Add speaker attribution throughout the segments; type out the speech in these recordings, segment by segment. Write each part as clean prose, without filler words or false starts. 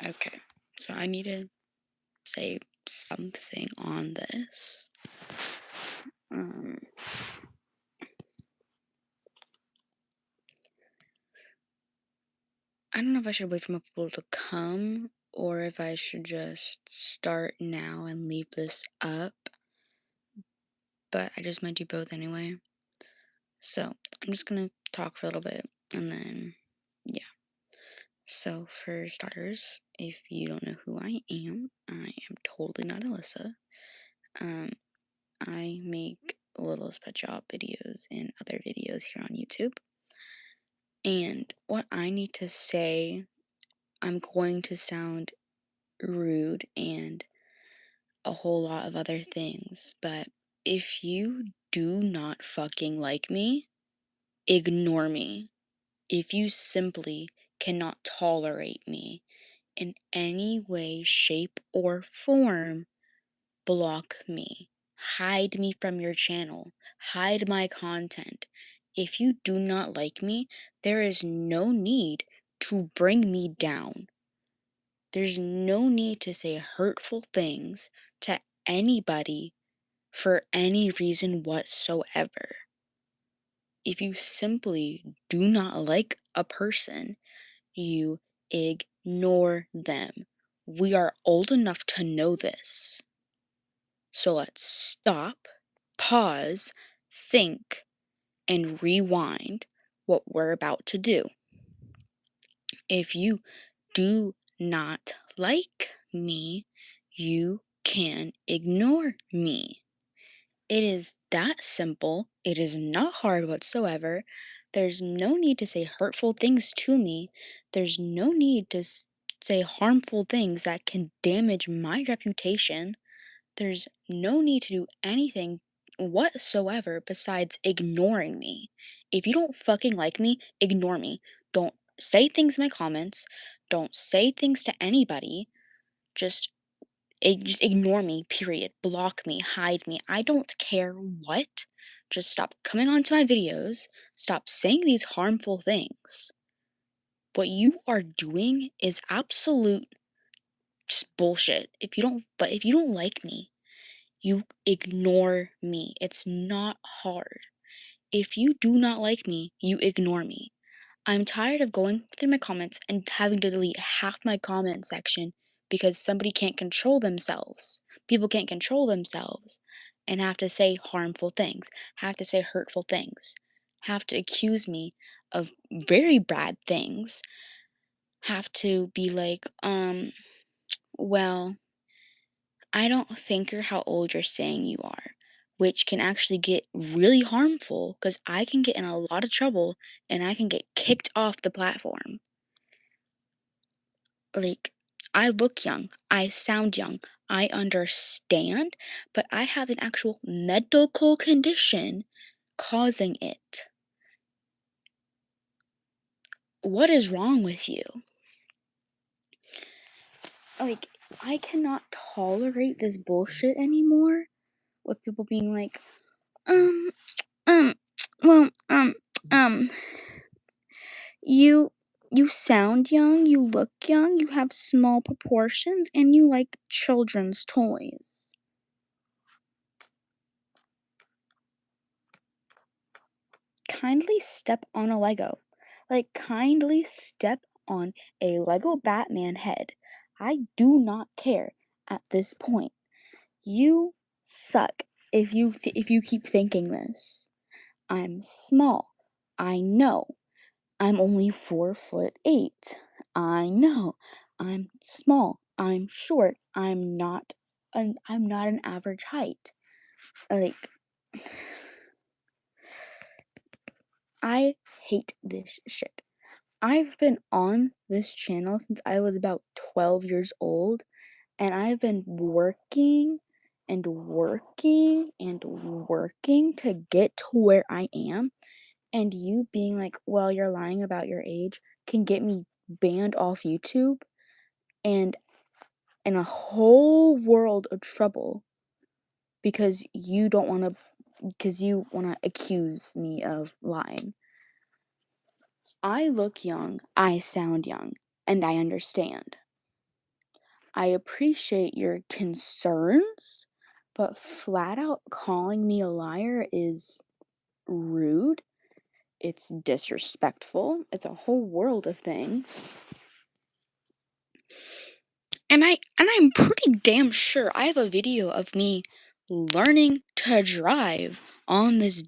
Speaker 1: Okay, so I need to say something on this. I don't know if I should wait for more people to come or if I should just start now and leave this up, but I just might do both anyway. So I'm just gonna talk for a little bit and then, yeah. So, for starters, if you don't know who I am totally not Alyssa. Um, I make Littlest Pet Shop videos and other videos here on YouTube. And what I need to say, I'm going to sound rude and a whole lot of other things, but if you do not fucking like me, ignore me. If you simply cannot tolerate me in any way, shape, or form, block me. Hide me from your channel. Hide my content. If you do not like me, there is no need to bring me down. There's no need to say hurtful things to anybody for any reason whatsoever. If you simply do not like a person, you ignore them. We are old enough to know this. So let's stop, pause, think, and rewind what we're about to do. If you do not like me, you can ignore me. It is that simple. It is not hard whatsoever. There's no need to say hurtful things to me. There's no need to say harmful things that can damage my reputation. There's no need to do anything whatsoever besides ignoring me. If you don't fucking like me, ignore me. Don't say things in my comments. Don't say things to anybody. Just just ignore me, period. Block me, hide me. I don't care what. Just stop coming onto my videos. Stop saying these harmful things. What you are doing is absolute just bullshit. If you don't like me, you ignore me. It's not hard. If you do not like me, you ignore me. I'm tired of going through my comments and having to delete half my comment section because somebody can't control themselves. People can't control themselves and have to say harmful things, have to say hurtful things, have to accuse me of very bad things, have to be like, well, I don't think you're how old you're saying you are, which can actually get really harmful because I can get in a lot of trouble and I can get kicked off the platform. Like, I look young, I sound young, I understand, but I have an actual medical condition causing it. What is wrong with you? Like, I cannot tolerate this bullshit anymore with people being like, um, um, well, you you sound young, you look young, you have small proportions, and you like children's toys. Kindly step on a Lego. Like, kindly step on a Lego Batman head. I do not care at this point. You suck if you keep thinking this. I'm small. I know. I'm only 4'8". I know. I'm small. I'm short. I'm not an average height. Like, I hate this shit. I've been on this channel since I was about 12 years old, and I've been working and working and working to get to where I am. And you being like, well, you're lying about your age can get me banned off YouTube and in a whole world of trouble because you want to accuse me of lying. I look young, I sound young, and I understand. I appreciate your concerns, but flat out calling me a liar is rude. It's disrespectful. It's a whole world of things. And I'm pretty damn sure I have a video of me learning to drive on this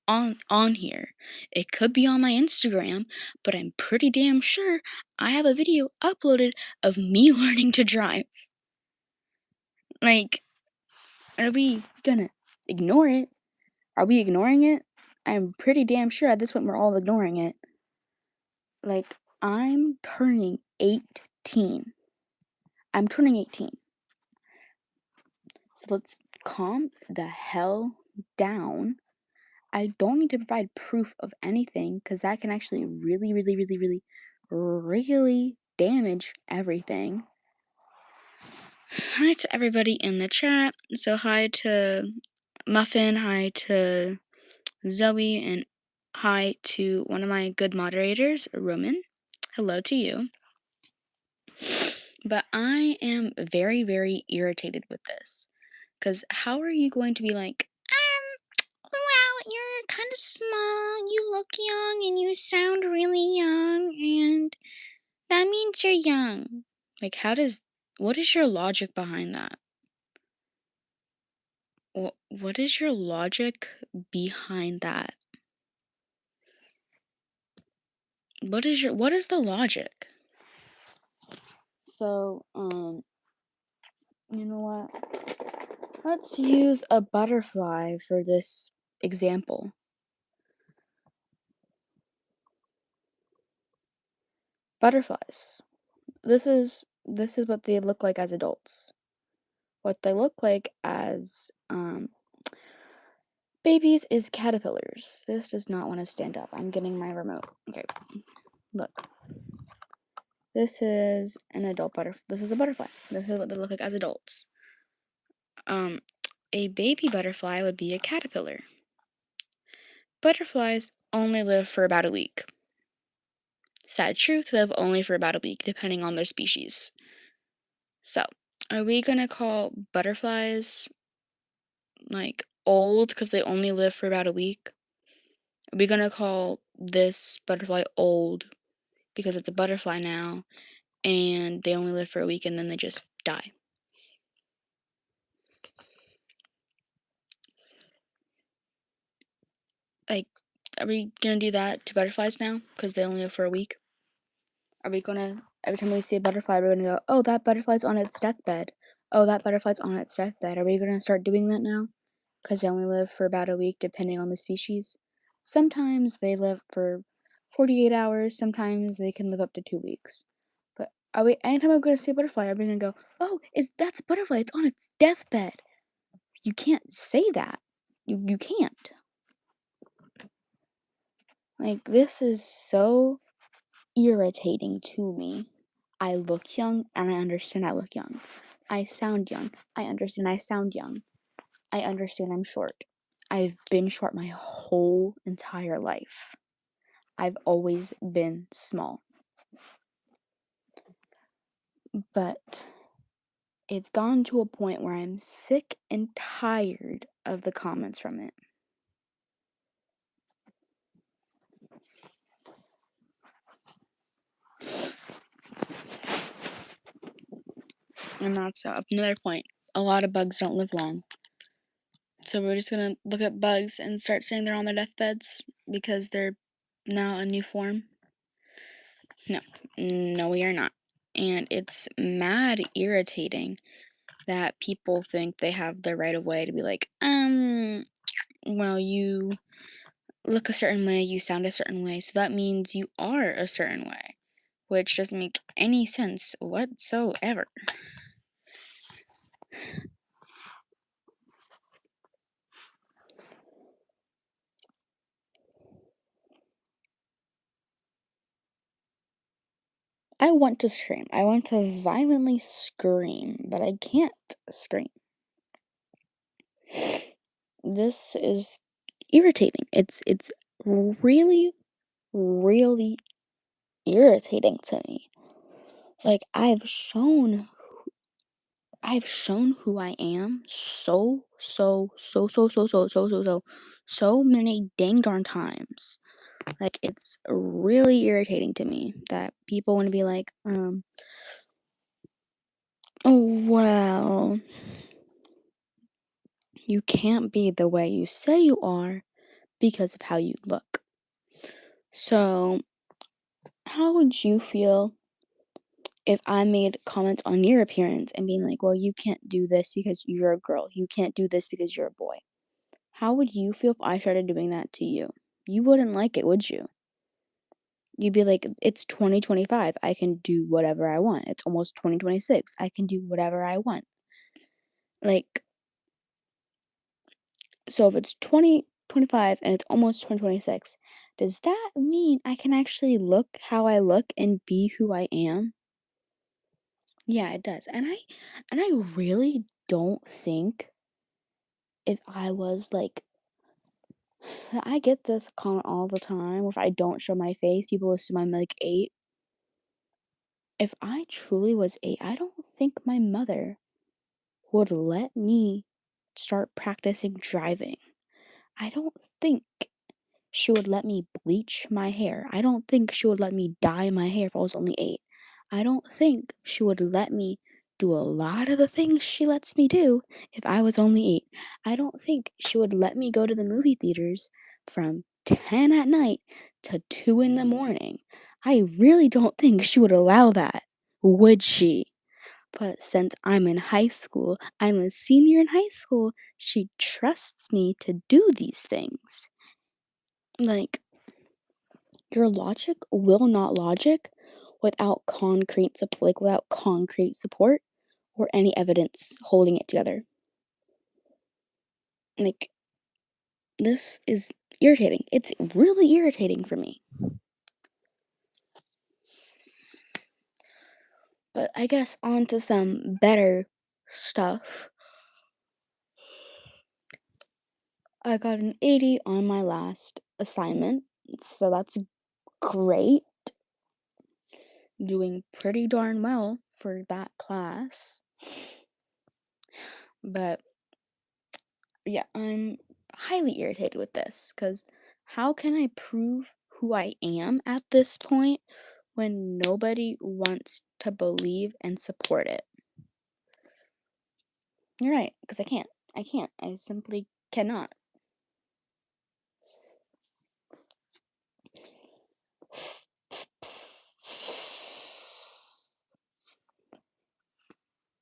Speaker 1: on here. It could be on my Instagram, but I'm pretty damn sure I have a video uploaded of me learning to drive. Like, are we gonna ignore it? Are we ignoring it? I'm pretty damn sure at this point we're all ignoring it. Like, I'm turning 18. I'm turning 18. So let's calm the hell down. I don't need to provide proof of anything because that can actually really, really, really, really, really damage everything. Hi to everybody in the chat. So, hi to Muffin, hi to Zoe, and hi to one of my good moderators, Roman. Hello to you. But I am very, very irritated with this. Because how are you going to be like, well, you're kind of small, you look young, and you sound really young, and that means you're young. Like, what is your logic behind that? What is your logic behind that? What is the logic? So, you know what? Let's use a butterfly for this example. Butterflies. This is what they look like as adults. What they look like as babies is caterpillars. This does not want to stand up. I'm getting my remote. Okay, look. This is an adult butterfly. This is a butterfly. This is what they look like as adults. A baby butterfly would be a caterpillar. Butterflies only live for about a week. Sad truth, they live only for about a week, depending on their species. So, are we gonna call butterflies like old because they only live for about a week? Are we gonna call this butterfly old because it's a butterfly now and they only live for a week and then they just die? Like, are we gonna do that to butterflies now because they only live for a week? Are we gonna, every time we see a butterfly, we're gonna go, oh, that butterfly's on its deathbed. Oh, that butterfly's on its deathbed. Are we gonna start doing that now? Because they only live for about a week, depending on the species. Sometimes they live for 48 hours, sometimes they can live up to 2 weeks. But are we, anytime I'm gonna see a butterfly, are we gonna go, oh, that's a butterfly, it's on its deathbed? You can't say that. You can't. Like, this is so irritating to me. I look young and I understand I look young. I sound young. I understand I sound young. I understand I'm short. I've been short my whole entire life. I've always been small. But it's gone to a point where I'm sick and tired of the comments from it. And that's another point. A lot of bugs don't live long. So we're just gonna look at bugs and start saying they're on their deathbeds because they're now a new form? No, we are not. And it's mad irritating that people think they have the right of way to be like, well, you look a certain way, you sound a certain way, so that means you are a certain way, which doesn't make any sense whatsoever. I want to scream. I want to violently scream, but I can't scream. This is irritating. It's really, really irritating to me. Like, I've shown I've shown who I am so many dang darn times. Like, it's really irritating to me that people want to be like, oh, well, you can't be the way you say you are because of how you look. So, how would you feel if I made comments on your appearance and being like, well, you can't do this because you're a girl, you can't do this because you're a boy? How would you feel if I started doing that to you? You wouldn't like it, would you? You'd be like, it's 2025. I can do whatever I want. It's almost 2026. I can do whatever I want. Like, so if it's 2025 and it's almost 2026, does that mean I can actually look how I look and be who I am? Yeah, it does. And I really don't think if I was like I get this comment all the time. If I don't show my face, people assume I'm like 8. If I truly was 8, I don't think my mother would let me start practicing driving. I don't think she would let me bleach my hair. I don't think she would let me dye my hair if I was only 8. I don't think she would let me do a lot of the things she lets me do if I was only 8. I don't think she would let me go to the movie theaters from 10 at night to 2 in the morning. I really don't think she would allow that, would she? But since I'm in high school, I'm a senior in high school, she trusts me to do these things. Like, your logic will not logic without without concrete support or any evidence holding it together. Like, this is irritating. It's really irritating for me. But I guess on to some better stuff. I got an 80 on my last assignment, so that's great. Doing pretty darn well for that class. But yeah, I'm highly irritated with this because how can I prove who I am at this point when nobody wants to believe and support it? You're right, because I can't. I can't. I simply cannot.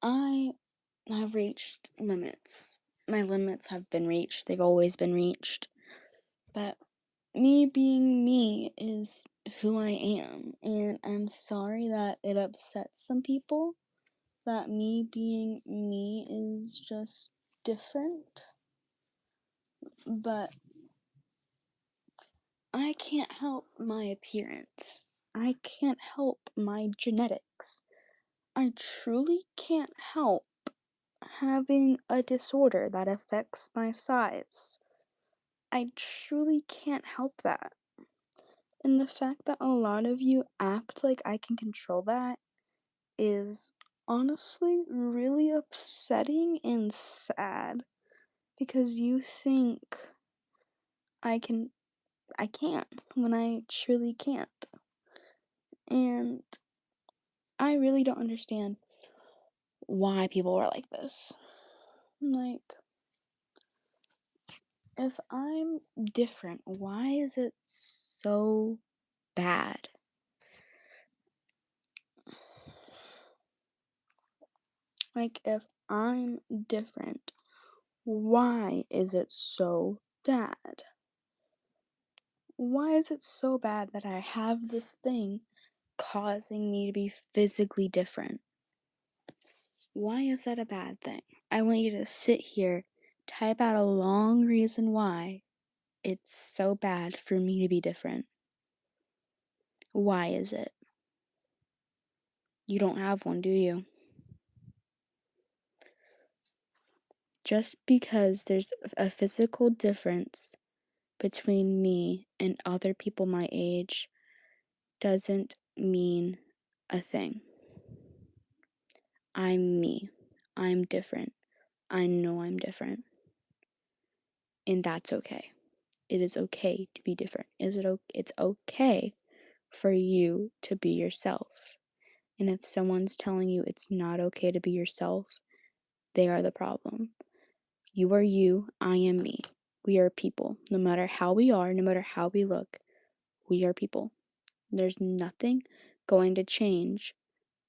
Speaker 1: I have reached limits. My limits have been reached. They've always been reached. But me being me is who I am. And I'm sorry that it upsets some people that me being me is just different. But I can't help my appearance. I can't help my genetics. I truly can't help having a disorder that affects my size. I truly can't help that. And the fact that a lot of you act like I can control that is honestly really upsetting and sad because you think I can I can't when I truly can't. And I really don't understand why people are like this. Like, if I'm different, why is it so bad? Like, if I'm different, why is it so bad? Why is it so bad that I have this thing causing me to be physically different? Why is that a bad thing? I want you to sit here, type out a long reason why it's so bad for me to be different. Why is it? You don't have one, do you? Just because there's a physical difference between me and other people my age doesn't mean a thing. I'm me. I'm different. I know I'm different. And that's okay. It is okay to be different. It's okay for you to be yourself. And if someone's telling you it's not okay to be yourself, they are the problem. You are you, I am me. We are people. No matter how we are, no matter how we look, we are people. There's nothing going to change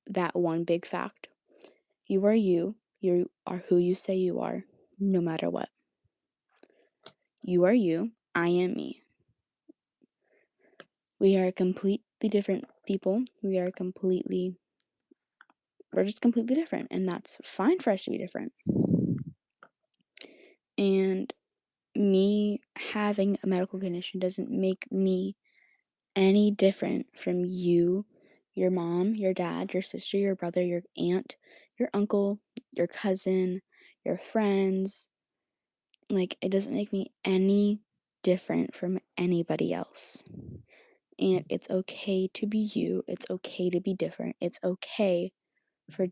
Speaker 1: that one big fact. You are you. You are who you say you are, no matter what. You are you. I am me. We are completely different people. We're just completely different, and that's fine for us to be different. And me having a medical condition doesn't make me any different from you, your mom, your dad, your sister, your brother, your aunt, your uncle, your cousin, your friends. Like, it doesn't make me any different from anybody else. And it's okay to be you. It's okay to be different. It's okay for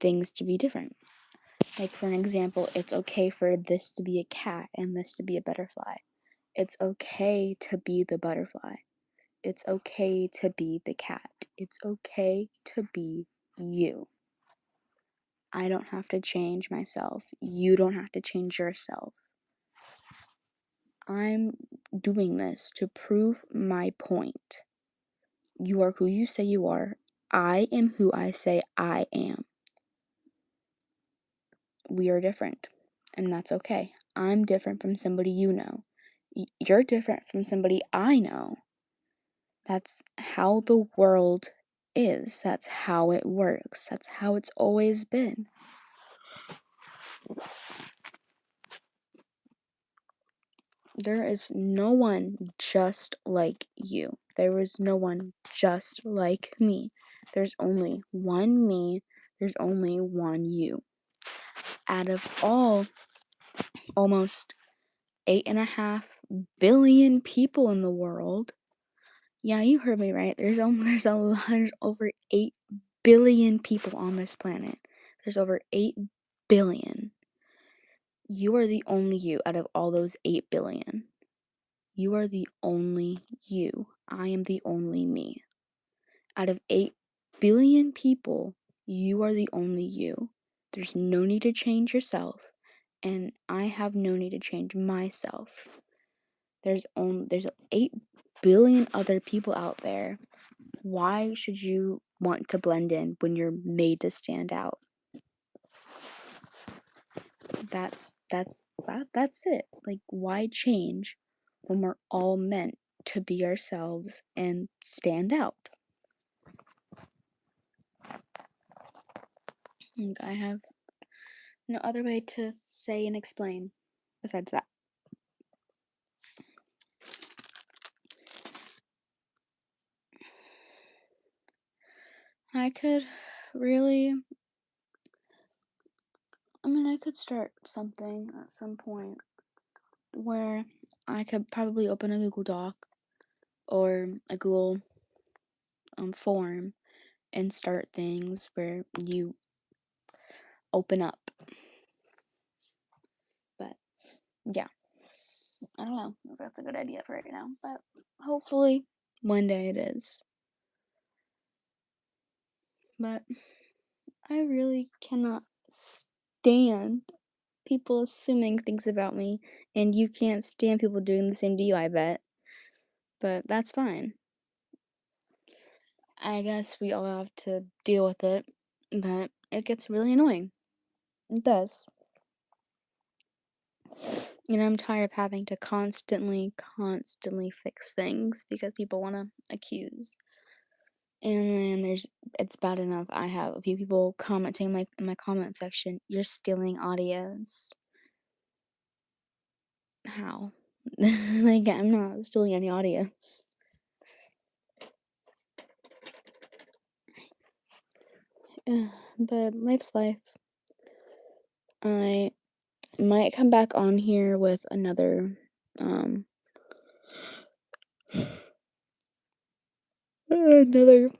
Speaker 1: things to be different. Like, for an example, it's okay for this to be a cat and this to be a butterfly. It's okay to be the butterfly. It's okay to be the cat. It's okay to be you. I don't have to change myself. You don't have to change yourself. I'm doing this to prove my point. You are who you say you are. I am who I say I am. We are different, and that's okay. I'm different from somebody you know. You're different from somebody I know. That's how the world is. That's how it works. That's how it's always been. There is no one just like you. There is no one just like me. There's only one me. There's only one you. Out of all almost 8.5 billion people in the world, yeah, you heard me right. There's over 8 billion people on this planet. There's over 8 billion. You are the only you out of all those 8 billion. You are the only you. I am the only me. Out of 8 billion people, you are the only you. There's no need to change yourself, and I have no need to change myself. There's 8 billion other people out there. Why should you want to blend in when you're made to stand out? That's it. Like, why change when we're all meant to be ourselves and stand out? And I have no other way to say and explain besides that. I could really, I could start something at some point where I could probably open a Google Doc or a Google form and start things where you open up. But yeah, I don't know if that's a good idea for right now, but hopefully one day it is. But I really cannot stand people assuming things about me, and you can't stand people doing the same to you, I bet. But that's fine. I guess we all have to deal with it, but it gets really annoying. It does. And I'm tired of having to constantly fix things because people want to accuse. And then it's bad enough. I have a few people commenting in my comment section, "You're stealing audios." How? Like, I'm not stealing any audios. But life's life. I might come back on here with another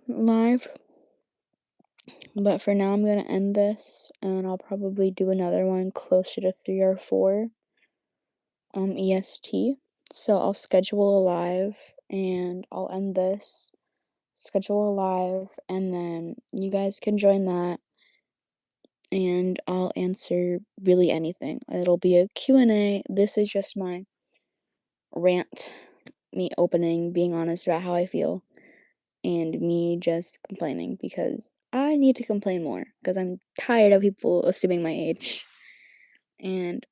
Speaker 1: live But for now, I'm gonna end this, and I'll probably do another one closer to 3 or 4 EST. So I'll schedule a live and I'll end this, schedule a live, and then you guys can join that and I'll answer really anything. It'll be a Q&A. This is just my rant, me opening, being honest about how I feel, and me just complaining because I need to complain more because I'm tired of people assuming my age. And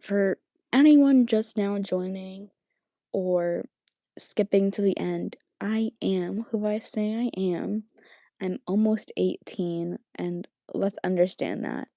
Speaker 1: for anyone just now joining or skipping to the end, I am who I say I am. I'm almost 18, and let's understand that.